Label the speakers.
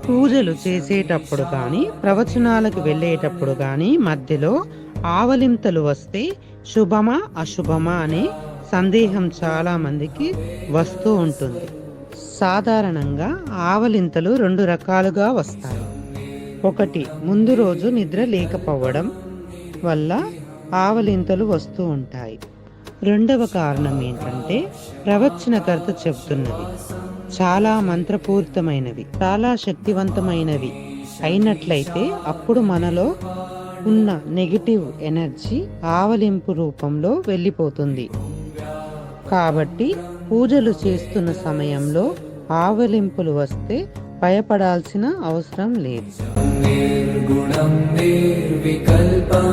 Speaker 1: పూజలు చేసేటప్పుడు కానీ ప్రవచనాలకు వెళ్ళేటప్పుడు కానీ మధ్యలో ఆవలింతలు వస్తే శుభమా అశుభమా అనే సందేహం చాలా మందికి వస్తూ ఉంటుంది. సాధారణంగా ఆవలింతలు 2 రకాలుగా వస్తాయి. ఒకటి, ముందు రోజు నిద్ర లేకపోవడం వల్ల ఆవలింతలు వస్తూ ఉంటాయి. రెండవ కారణం ఏంటంటే ప్రవచనకర్త చెబుతున్నది చాలా మంత్రపూరితమైనవి, చాలా శక్తివంతమైనవి అయినట్లయితే అప్పుడు మనలో ఉన్న నెగిటివ్ ఎనర్జీ ఆవలింపు రూపంలో వెళ్ళిపోతుంది. కాబట్టి పూజలు చేస్తున్న సమయంలో ఆవలింపులు వస్తే భయపడాల్సిన అవసరం లేదు. నిర్గుణం నిర్వికల్పం